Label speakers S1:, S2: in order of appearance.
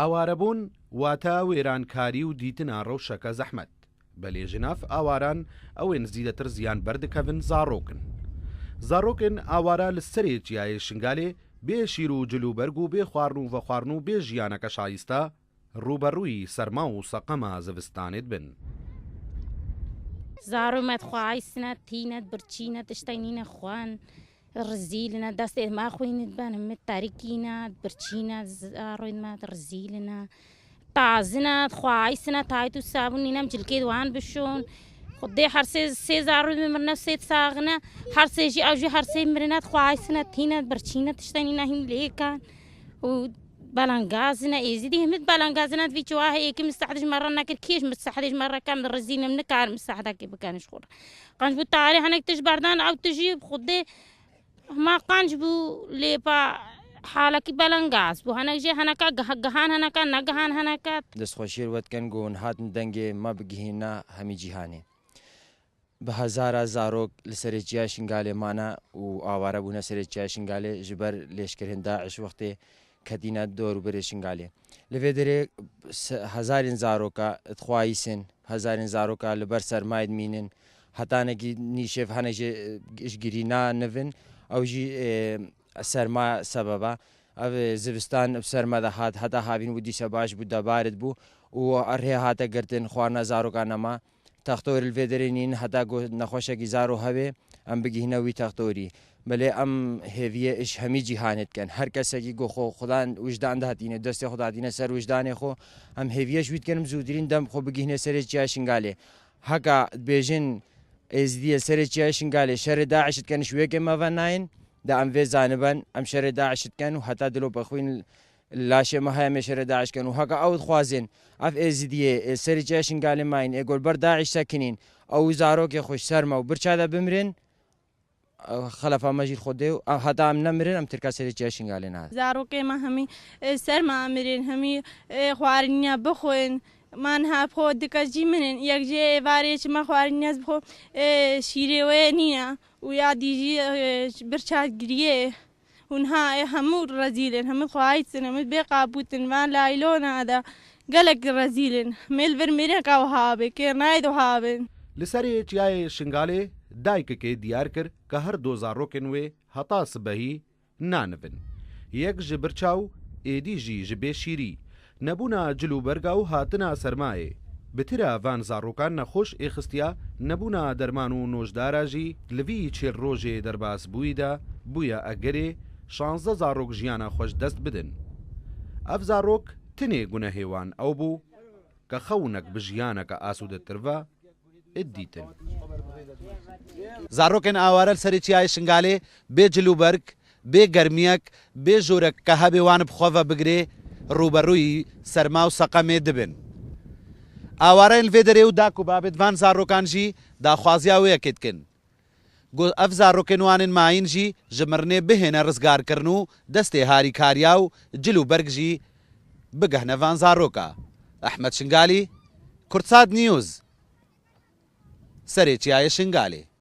S1: ئاوارەبوون واتە وێرانکاری و دیتنە ڕەوشەکە زەحمەت بەلێ ژناف ئاواران ئەوێن زیدەتر زیان بەردەکەون زارۆکن ئاوارە لە سەرێکیایە شنگالێ بێ شیر و جلوبەرگ و بێ خواردن و بەخواردن و بێ ژیانەکە شایستە ڕوبەڕووی سەرما و سەقەمە زەوستانێت بن.
S2: زارۆمەت خواایسنە تینەت برچینە تشتینینە خوان ڕزیلنە دەستێ ماخوێنت بەنمت تاریکینە برچینە زارۆینمات ڕزیلنە تازنە خواایسنە تایت و سابوونینەم جلکێ دوان بشۆن خودێ هەرسێ سێ زارۆی بمرنە سێت ساغنە هەرسێژی ئەوژی هەرسێ مرنەت خواایسنە تینەت برچینە تشتینینە هیم لێکان و بەلەنگازنە ئێزیدی همت بەلەنگازنەت ڤیچوە هەیەکی مستحدش مەڕە نەکرد کێش مستحدش مەڕەکەم ڕزیلم نکار مستحدەکێ بکەنش خۆڕ قەنج بوو تاری هەنێک تش بەردان ئەو تژی خودێ ما قەنج بوو لێپا حالەکی بەلەنگاز بوو هەنەکژێ هەنەکە گەهان هەنەکە نەگەهان هەنەکەت
S3: دەستخۆشیر وەتکەن گۆن هاتن دەنگێ ما بگهێنە هەمی جیهانێ بە هەزارە زارۆک لە سەرێکیای شنگالێمانە و ئاوارە بوونە سەرێکیای شنگالێ ji ber lêşkerên Daeş wextê ketîne dewrûberê şingalê. Li vê derê hezarên zaroka dixwayîsin hezarên zaroka li ber sermayê dimînin hetanekî nîşev hinek jê işgirî nanivin ew jî sermaya sebeba ev zivistan serme de hat heta havîn û dîşe baş bû debaret bû û rê hate girtin xwarina zaroka nema textorî li vê derê nîn heta nexweşekî zaro hebe em bigihîne wî textorî. بله ام هویه اش همی جهانت کن هر کسی که گو خو خدا وجدان دهاتینه دست خدا دینه سر وجدان خو ام هویه شوید کنم زودرین دم خو بگینه سر جایشنگاله هکا بیژن ازدی سر جایشنگاله شر داعش کن شویه که ما وناین دا ام وی زانبن ام شر داعش کن و حتی دلو بخوین لاشه ما هم شر داعش کن و هکا اود خوازن اف ازدی سر جایشنگاله ماین اگل بر داعش ساکنین او زارو که خوش سرما و برچاده بمرن خلف ماجید خوده و حتی هم نمیرن هم ترکا سری جایشنگاله نه
S4: زاروکه ما همی سرما میرن همی خوارنیا بخوین من ها خود دکجی منن یک جه واری چه ما خوارنیاز بخو شیره و نینا و یا دیجی برچاد گریه اونها همو رزیلن همو خواهیدن همو بقابوتن وان لایلون هذا قلق رزیلن مل بر میرن که وهابه که نایدو هابن
S1: لسری جای شنگاله دایکێکی دیار کرد کە هەر دۆ زارۆکن وێ هەتا سبەهی نانبن یەک ji birçaw êdî jî ji bê şîrî nebûna cilûberga û hatina sermayê bi tira van zarokan nexweş êxistiya nebûna derman û nojdara jî li vî çêl rojê derbasbûyî de bûye egerê 16 zarok jiyana xweş dest bidin ev zarok tinê gunehê wan ew bû کە xewnek bi jiyaneke asûdetir ve ادیتن
S5: زارۆکن ئاوارە سەرچیای شنگالێ بێ جلوبەرگ بێ گەرمیەک بێ ژوورە کە هەبێوان بخۆڤە بگرێ ڕوبەڕووی سەرما و سەقەمێ دبن ئاوارەیان لێ دەرێ و داک و بابێتوان زارۆکانژی داخوازیا وەیەکێتکن ئەف زارۆکن وانن ماینژی ژمرنێ بهێنە ڕزگارکردن و دەستێ هاریکاریا و جلوبەرگژی بگەهنەڤان زارۆکە ئەحمەد شنگالی کورتسات نیوز سەرێکیایە شنگالێ